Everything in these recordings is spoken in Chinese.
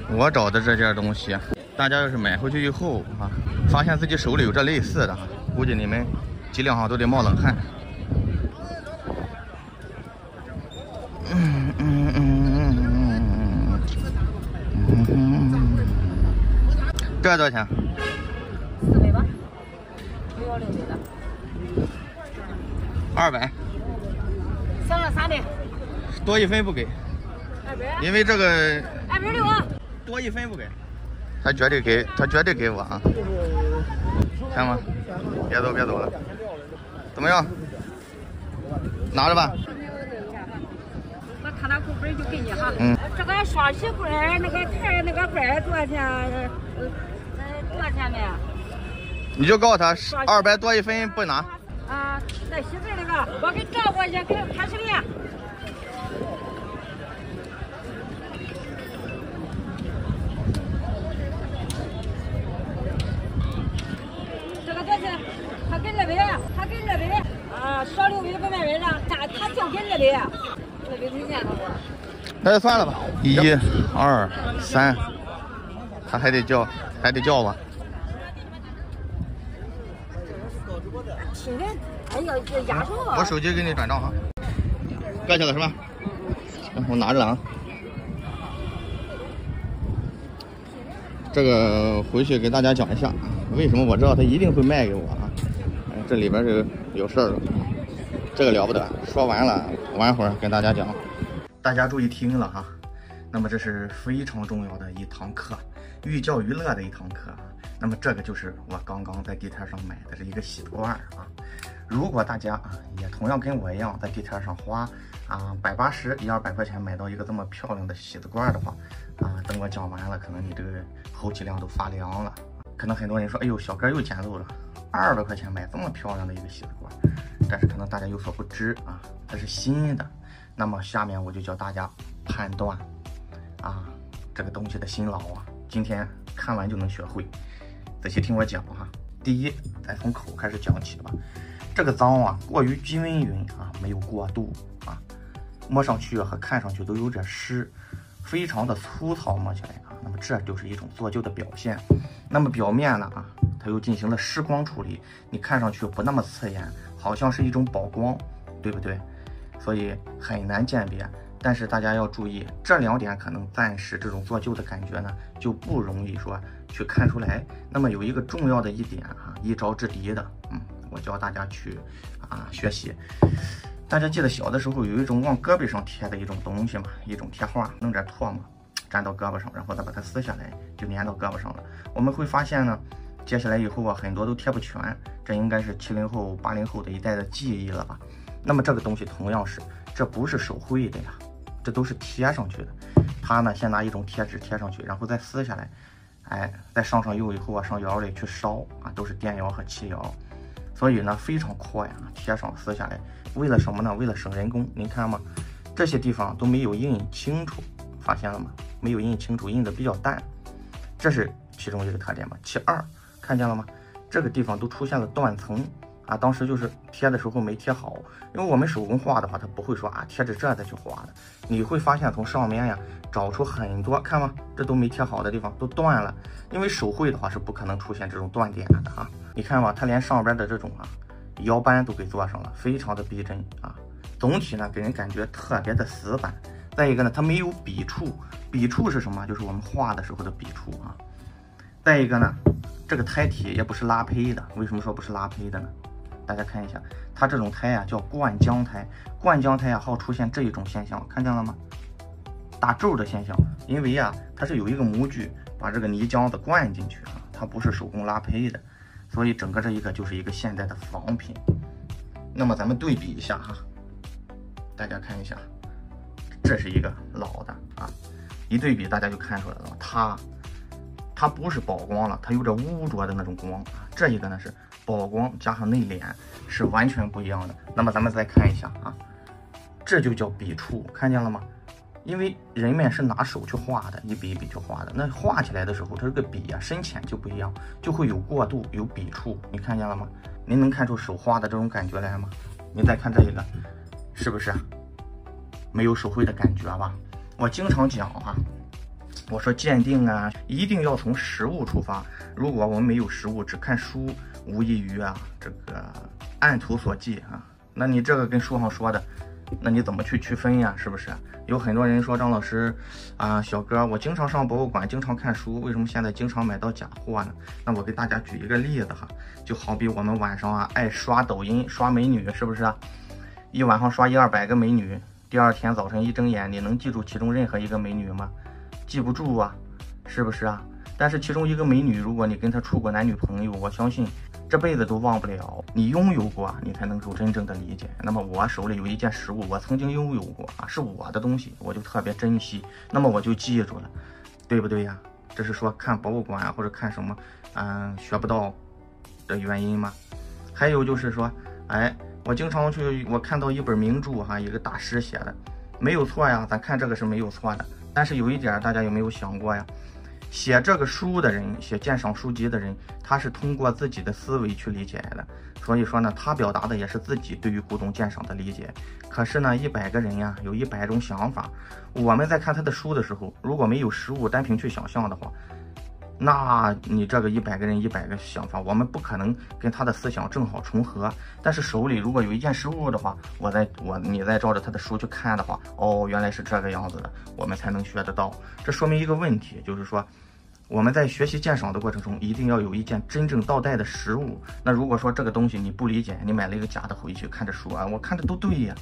我找的这件东西，大家要是买回去以后啊，发现自己手里有这类似的，估计你们脊梁上都得冒冷汗。这多少钱？400吧，不要600的。200。省了300。多1分不给。200。因为这个。260啊。多1分不给。他绝对给，他绝对给我啊！看吗？别走，别走了。怎么样？拿着吧。我看那股本就给你哈。这个双喜罐那个台那个罐多少钱？多少钱没？你就告诉他200多1分不拿。啊，那西子那个，我给找过去，给他拍视频。这个多少钱？他给200，他给200。啊，少600不卖人了，他就给200没钱了我。那就算了吧。1、2、3，他还得叫我。听着，哎呀，这压住啊！我手机给你转账哈。过去了是吧？我拿着了啊。这个回去给大家讲一下，为什么我知道他一定会卖给我啊？这里边是有事儿了，这个了不得。说完了，晚会儿跟大家讲。大家注意听了哈。那么这是非常重要的一堂课，寓教于乐的一堂课。那么这个就是我刚刚在地摊上买的这一个洗子罐啊。如果大家啊也同样跟我一样在地摊上花180、100-200块钱买到一个这么漂亮的洗子罐的话啊，等我讲完了，可能你这个后脊梁都发凉了。可能很多人说，哎呦，小哥又捡漏了，200块钱买这么漂亮的一个洗子罐，但是可能大家有所不知啊，它是新的。那么下面我就教大家判断这个东西的辛劳啊，今天看完就能学会。仔细听我讲哈。第一，咱从口开始讲起吧。这个脏啊，过于均匀啊，没有过度啊，摸上去和看上去都有点湿，非常的粗糙，摸起来啊，那么这就是一种做旧的表现。那么表面呢它又进行了湿光处理，你看上去不那么刺眼，好像是一种宝光，对不对？所以很难鉴别。但是大家要注意，这2点可能暂时这种做旧的感觉呢，就不容易说去看出来。那么有一个重要的一点一招制敌的，我教大家去学习。大家记得小的时候有一种往胳膊上贴的一种东西嘛，一种贴画，弄点唾沫粘到胳膊上，然后再把它撕下来，就粘到胳膊上了。我们会发现呢，接下来以后很多都贴不全，这应该是70后、80后的一代的记忆了吧？那么这个东西同样是，这不是手绘的呀。这都是贴上去的，它呢先拿一种贴纸贴上去，然后再撕下来，再上油以后上窑里去烧都是电窑和气窑，所以呢非常快贴上撕下来，为了什么呢？为了省人工。您看嘛，这些地方都没有印清楚，发现了吗？没有印清楚，印的比较淡，这是其中一个特点嘛。其二，看见了吗？这个地方都出现了断层。当时就是贴的时候没贴好，因为我们手工画的话，它不会说贴着这再去画的。你会发现从上面呀找出很多，看吗？这都没贴好的地方都断了，因为手绘的话是不可能出现这种断点的你看吧，它连上边的这种腰斑都给做上了，非常的逼真总体呢给人感觉特别的死板。再一个呢，它没有笔触，笔触是什么？就是我们画的时候的笔触再一个呢，这个胎体也不是拉胚的。为什么说不是拉胚的呢？大家看一下，它这种胎叫灌浆胎，灌浆胎好出现这一种现象，看见了吗？打皱的现象，因为它是有一个模具把这个泥浆子灌进去它不是手工拉胚的，所以整个这一个就是一个现代的仿品。那么咱们对比一下大家看一下，这是一个老的一对比大家就看出来了，它不是宝光了，它有点污浊的那种光这一个呢是宝光加上内敛，是完全不一样的。那么咱们再看一下这就叫笔触，看见了吗？因为人们是拿手去画的，一笔一笔去画的，那画起来的时候，它这个笔深浅就不一样，就会有过渡，有笔触，你看见了吗？您能看出手画的这种感觉来吗？您再看这一个，是不是没有手绘的感觉吧？我经常讲我说鉴定啊，一定要从实物出发。如果我们没有实物，只看书，无异于啊这个按图索骥啊。那你这个跟书上说的，那你怎么去区分呀？是不是？有很多人说张老师啊，小哥，我经常上博物馆，经常看书，为什么现在经常买到假货呢？那我给大家举一个例子哈，就好比我们晚上啊爱刷抖音刷美女，是不是啊？一晚上刷100-200个美女，第二天早晨一睁眼，你能记住其中任何一个美女吗？记不住啊，是不是啊？但是其中一个美女，如果你跟她处过男女朋友，我相信这辈子都忘不了。你拥有过，你才能够真正的理解。那么我手里有一件实物，我曾经拥有过啊，是我的东西，我就特别珍惜，那么我就记住了，对不对呀？这是说看博物馆啊，或者看什么学不到的原因吗？还有就是说，哎，我经常我看到一本名著哈，一个大师写的，没有错呀，咱看这个是没有错的。但是有一点大家有没有想过呀？写这个书的人，写鉴赏书籍的人，他是通过自己的思维去理解的，所以说呢，他表达的也是自己对于古董鉴赏的理解。可是呢，100个人呀，有100种想法。我们在看他的书的时候，如果没有实物，单凭去想象的话，那你这个100个人100个想法，我们不可能跟他的思想正好重合。但是手里如果有一件实物的话，你再照着他的书去看的话，哦，原来是这个样子的，我们才能学得到。这说明一个问题，就是说我们在学习鉴赏的过程中，一定要有一件真正到代的实物。那如果说这个东西你不理解，你买了一个假的回去看着书啊，我看着都对呀，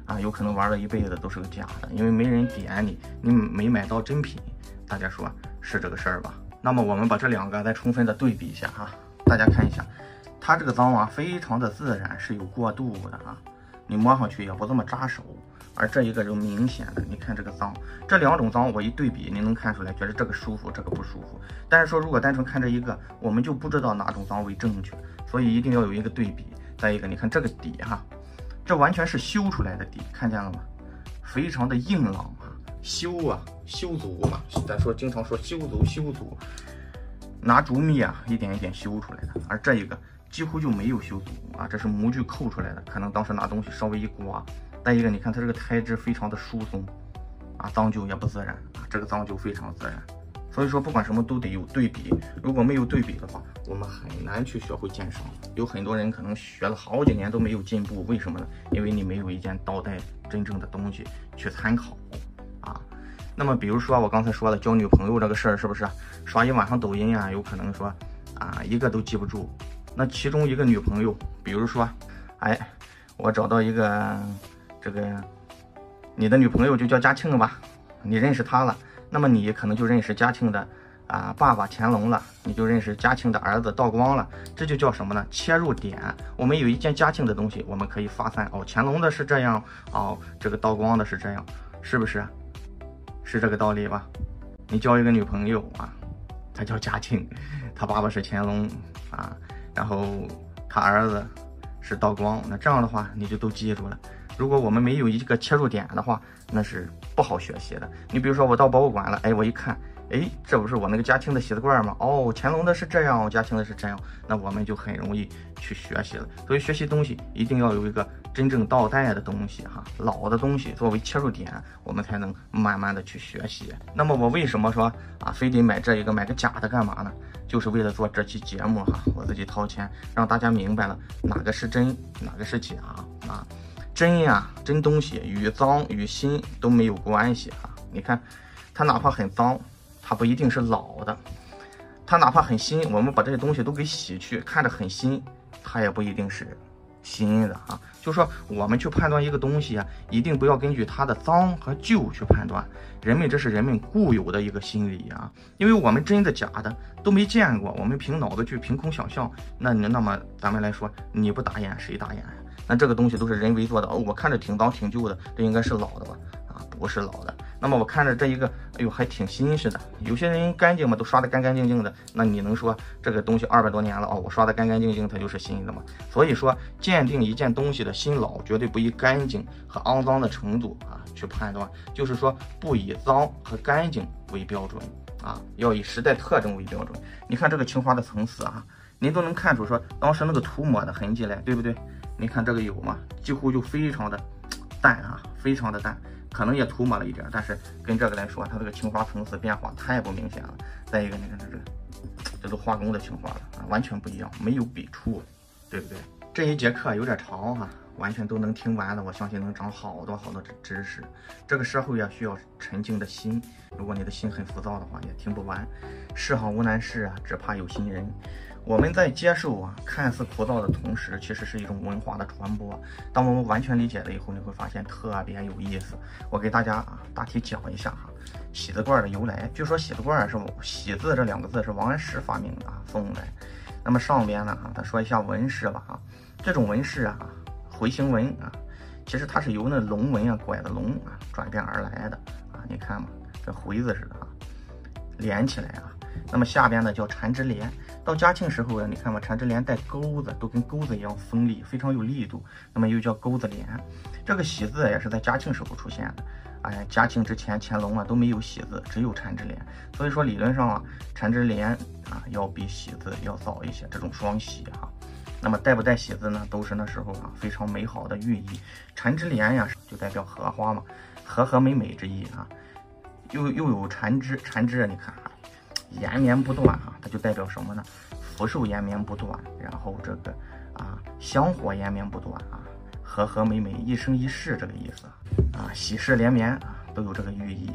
啊，有可能玩了一辈子都是个假的，因为没人点你，你没买到真品。大家说是这个事儿吧？那么我们把这两个再充分的对比一下哈，大家看一下，它这个脏啊非常的自然，是有过渡的啊，你摸上去也不这么扎手。而这一个就明显的，你看这个脏，这两种脏我一对比，你能看出来，觉得这个舒服，这个不舒服。但是说如果单纯看这一个，我们就不知道哪种脏为正确，所以一定要有一个对比。再一个，你看这个底哈，这完全是修出来的底，看见了吗？非常的硬朗啊，修足嘛，咱说经常说修足，拿竹篾啊一点一点修出来的。而这一个几乎就没有修足啊，这是模具扣出来的，可能当时拿东西稍微一刮。再一个，你看它这个胎质非常的疏松啊，脏旧也不自然啊，这个脏旧非常自然。所以说不管什么都得有对比，如果没有对比的话，我们很难去学会鉴赏。有很多人可能学了好几年都没有进步，为什么呢？因为你没有一件当代真正的东西去参考啊。那么比如说我刚才说的交女朋友这个事儿，是不是刷一晚上抖音啊，有可能说啊一个都记不住。那其中一个女朋友，比如说，哎，我找到一个这个你的女朋友就叫嘉庆吧，你认识她了，那么你可能就认识嘉庆的爸爸乾隆了，你就认识嘉庆的儿子道光了，这就叫什么呢？切入点。我们有一件嘉庆的东西，我们可以发散，哦，乾隆的是这样，哦，这个道光的是这样，是不是？是这个道理吧？你交一个女朋友啊，她叫嘉庆，她爸爸是乾隆啊，然后她儿子是道光，那这样的话你就都记住了。如果我们没有一个切入点的话，那是不好学习的。你比如说我到博物馆了，哎，我一看，哎，这不是我那个嘉庆的席子罐吗？哦，乾隆的是这样，嘉庆的是这样，那我们就很容易去学习了。所以学习东西一定要有一个真正到代的东西哈，老的东西作为切入点，我们才能慢慢的去学习。那么我为什么说非得买这一个，买个假的干嘛呢？就是为了做这期节目哈，我自己掏钱让大家明白了哪个是真，哪个是假啊。真呀，真东西与脏与新都没有关系啊！你看，它哪怕很脏，它不一定是老的；它哪怕很新，我们把这些东西都给洗去，看着很新，它也不一定是新的啊。就说我们去判断一个东西啊，一定不要根据它的脏和旧去判断。这是人们固有的一个心理啊，因为我们真的假的都没见过，我们凭脑子去凭空想象。那么咱们来说，你不打眼谁打眼呀？那这个东西都是人为做的哦，我看着挺脏挺旧的，这应该是老的吧？不是老的。那么我看着这一个，哎呦，还挺新似的。有些人干净嘛，都刷得干干净净的，那你能说这个东西200多年了哦，我刷得干干净净，它就是新的吗？所以说，鉴定一件东西的新老，绝对不以干净和肮脏的程度去判断，就是说不以脏和干净为标准要以时代特征为标准。你看这个青花的层次您都能看出说当时那个涂抹的痕迹来，对不对？你看这个有吗？几乎就非常的淡非常的淡。可能也涂抹了一点，但是跟这个来说，它这个青花层次变化太不明显了。再一个，你看这都化工的青花了啊，完全不一样，没有笔触，对不对？这一节课有点长哈，完全都能听完了，我相信能长好多知识。这个社会啊，需要沉静的心，如果你的心很浮躁的话，也听不完。世上无难事啊，只怕有心人。我们在接受啊看似枯燥的同时，其实是一种文化的传播。当我们完全理解了以后，你会发现特别有意思。我给大家啊大体讲一下哈，喜字罐的由来。据说喜字罐是喜字这2个字是王安石发明的啊，宋代。那么上边呢他说一下纹饰吧啊，这种纹饰啊，回形纹啊，其实它是由那龙纹啊拐的龙啊转变而来的啊，你看嘛，跟回字似的啊，连起来啊。那么下边呢叫缠枝莲，到嘉庆时候呢，你看嘛，缠枝莲带钩子，都跟钩子一样锋利，非常有力度，那么又叫钩子莲。这个喜字也是在嘉庆时候出现的。哎，嘉庆之前乾隆啊都没有喜字，只有缠枝莲。所以说理论上啊，缠枝莲啊要比喜字要早一些，这种双喜哈。那么带不带喜字呢，都是那时候啊非常美好的寓意。缠枝莲呀就代表荷花嘛，和美美之意啊。又有缠枝，你看啊，延绵不断啊，它就代表什么呢？福寿延绵不断，然后这个啊香火延绵不断啊，和美美一生一世这个意思啊，喜事连绵啊都有这个寓意。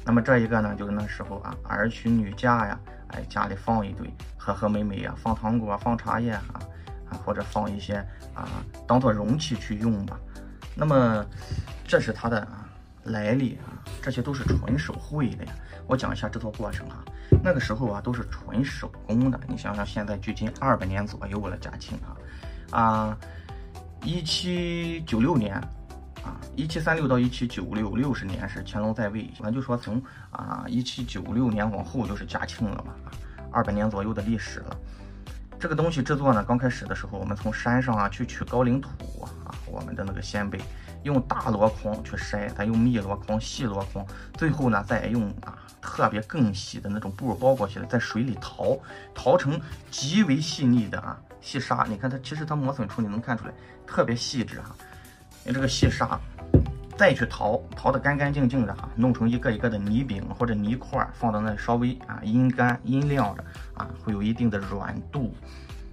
那么这一个呢，就是那时候啊儿娶女嫁呀，哎家里放一堆和美美呀，放糖果放茶叶啊或者放一些啊当做容器去用吧。那么这是它的来历啊，这些都是纯手绘的呀。我讲一下这套过程啊，那个时候啊都是纯手工的。你想想，现在距今200年左右了，嘉庆1796年1736到1796 60年是乾隆在位，咱就说从1796年往后就是嘉庆了嘛，200年左右的历史了。这个东西制作呢，刚开始的时候，我们从山上去取高岭土我们的那个先辈用大箩筐去筛，再用密箩筐、细箩筐，最后呢再用特别更细的那种布包裹起来，在水里淘成极为细腻的细沙。你看它其实它磨损处你能看出来特别细致用这个细沙再去淘得干干净净的弄成一个一个的泥饼或者泥块，放到那稍微阴干阴晾着会有一定的软度，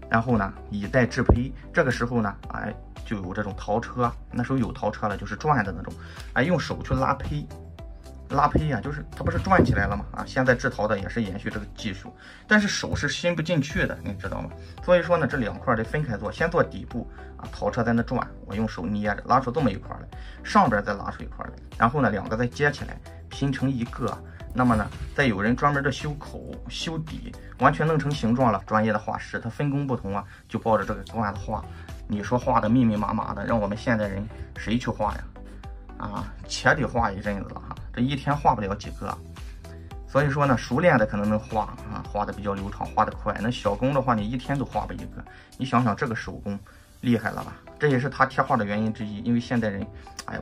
然后呢以待制胚。这个时候呢就有这种陶车，那时候有陶车了，就是转的那种用手去拉胚就是它不是转起来了吗现在制陶的也是延续这个技术，但是手是伸不进去的，你知道吗？所以说呢这2块得分开做，先做底部陶车在那转，我用手捏着拉出这么一块来，上边再拉出一块来，然后呢2个再接起来拼成一个。那么呢再有人专门的修口修底，完全弄成形状了。专业的画师他分工不同就抱着这个罐子画。你说画的密密麻麻的，让我们现代人谁去画呀且得画一阵子了这一天画不了几个。所以说呢熟练的可能能画的比较流畅，画得快。那小工的话你一天都画不一个。你想想这个手工厉害了吧？这也是他贴画的原因之一，因为现代人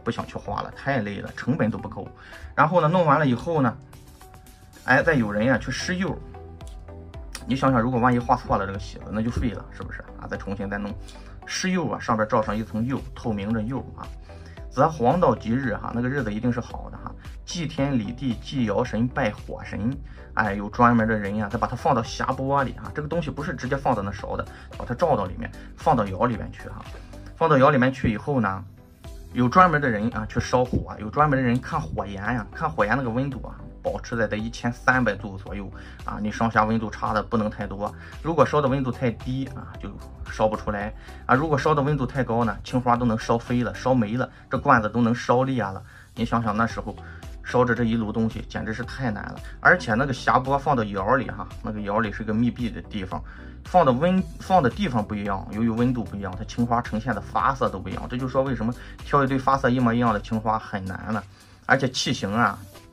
不想去画了，太累了，成本都不够。然后呢弄完了以后呢再有人去施釉。你想想如果万一画错了这个喜字那就废了，是不是再重新再弄。施釉上边罩上一层釉，透明的釉则黄道吉日那个日子一定是好的祭天理地，祭尧神，拜火神。有专门的人再把它放到匣钵里这个东西不是直接放到那烧的，把它罩到里面，放到窑里面去放到窑里面去以后呢，有专门的人去烧火，有专门的人看火焰看火焰那个温度保持在1300度左右你上下温度差的不能太多。如果烧的温度太低就烧不出来如果烧的温度太高呢，青花都能烧飞了，烧没了，这罐子都能烧裂了。你想想那时候烧着这一炉东西简直是太难了。而且那个匣钵放到窑里那个窑里是个密闭的地方，放的地方不一样，由于温度不一样，它青花呈现的发色都不一样。这就说为什么挑一堆发色一模一样的青花很难了。而且器型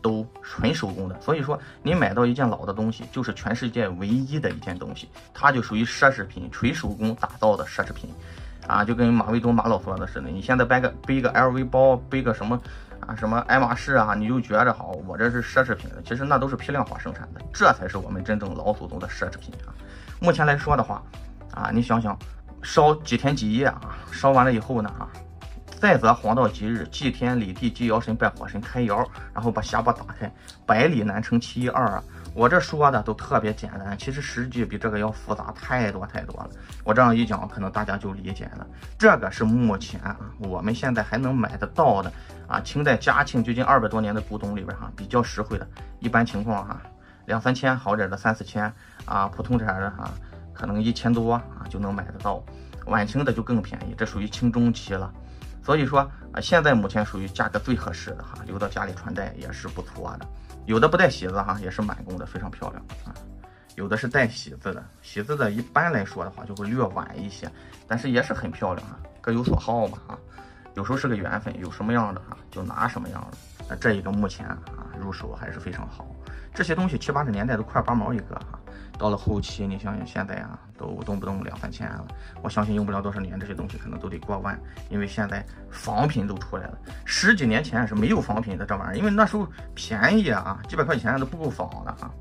都纯手工的，所以说你买到一件老的东西就是全世界唯一的一件东西，它就属于奢侈品，纯手工打造的奢侈品就跟马未都马老说的似的，你现在背个 LV 包，背个什么爱马仕你就觉着好，我这是奢侈品的，其实那都是批量化生产的，这才是我们真正老祖宗的奢侈品目前来说的话你想想烧几天几夜烧完了以后呢再则黄道吉日，祭天礼地，祭灶神，拜火神，开窑，然后把下巴打开，百里难成其一二啊！我这说的都特别简单，其实实际比这个要复杂太多太多了。我这样一讲，可能大家就理解了。这个是目前啊，我们现在还能买得到的啊，清代嘉庆距今200多年的古董里边哈，比较实惠的，一般情况哈，2、3千，好点的3、4千啊，普通点的哈，可能1000多啊就能买得到。晚清的就更便宜，这属于清中期了。所以说啊，现在目前属于价格最合适的哈，留到家里穿戴也是不错的。有的不带喜字哈，也是满工的，非常漂亮啊。有的是带喜字的，喜字的一般来说的话就会略晚一些，但是也是很漂亮啊，各有所好嘛啊。有时候是个缘分，有什么样的啊就拿什么样的。这一个目前啊入手还是非常好。这些东西70、80年代都块8毛一个哈，到了后期你想想现在啊都动不动2、3千了，我相信用不了多少年，这些东西可能都得过万，因为现在仿品都出来了。10几年前是没有仿品的这玩意儿，因为那时候便宜啊，几百块钱都不够仿的啊。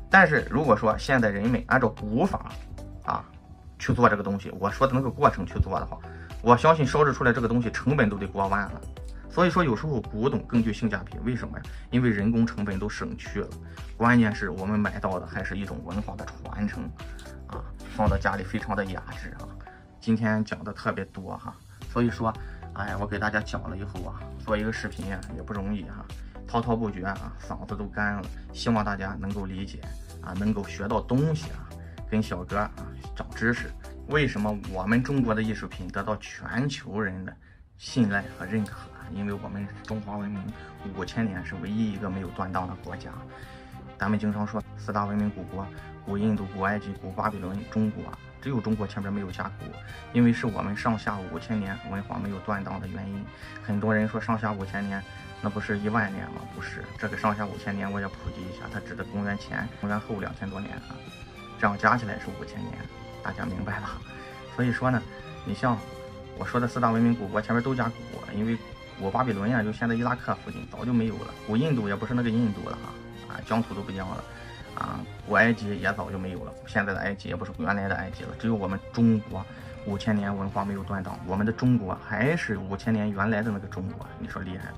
但是如果说现在人们按照古法啊去做这个东西，我说的那个过程去做的话，我相信烧制出来这个东西成本都得过万了。所以说有时候古董更具性价比，为什么呀？因为人工成本都省去了，关键是我们买到的还是一种文化的传承啊，放到家里非常的雅致啊。今天讲的特别多哈，所以说，哎呀，我给大家讲了以后啊，做一个视频啊也不容易哈，滔滔不绝啊，嗓子都干了。希望大家能够理解啊，能够学到东西啊，跟小哥啊长知识。为什么我们中国的艺术品得到全球人的信赖和认可？因为我们中华文明5000年是唯一一个没有断档的国家。咱们经常说4大文明古国：古印度、古埃及、古巴比伦、中国，只有中国前面没有加古，因为是我们上下5000年文化没有断档的原因。很多人说上下5000年，那不是10000年吗？不是，这个上下5000年我也普及一下，它指的公元前、公元后2000多年啊，这样加起来是5000年，大家明白吧？所以说呢，你像我说的4大文明古国前面都加古，因为古巴比伦呀，就现在伊拉克附近早就没有了。古印度也不是那个印度了啊，疆土都不一样了啊。古埃及也早就没有了，现在的埃及也不是原来的埃及了。只有我们中国5000年文化没有断档，我们的中国还是5000年原来的那个中国，你说厉害了。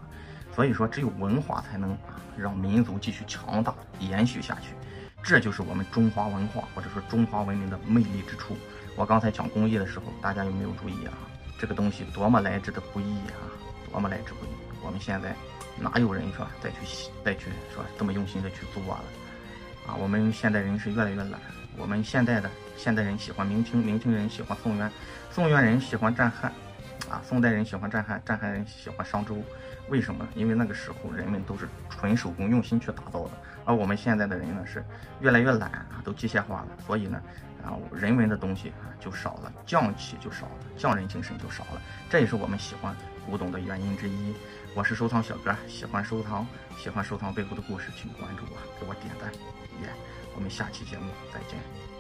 所以说，只有文化才能让民族继续强大延续下去，这就是我们中华文化或者说中华文明的魅力之处。我刚才讲工艺的时候，大家有没有注意啊？这个东西多么来之的不易啊！多么来之不易！我们现在哪有人说再去说这么用心的去做了啊？我们现代人是越来越懒。我们现代人喜欢明清，明清人喜欢宋元，宋元人喜欢战汉啊，宋代人喜欢战汉，战汉人喜欢商周。为什么？因为那个时候人们都是纯手工用心去打造的，而我们现在的人呢是越来越懒啊，都机械化了，所以呢人文的东西就少了，匠气就少了，匠人精神就少了，这也是我们喜欢古董的原因之一。我是收藏小哥，喜欢收藏背后的故事，请关注我，给我点赞，我们下期节目再见。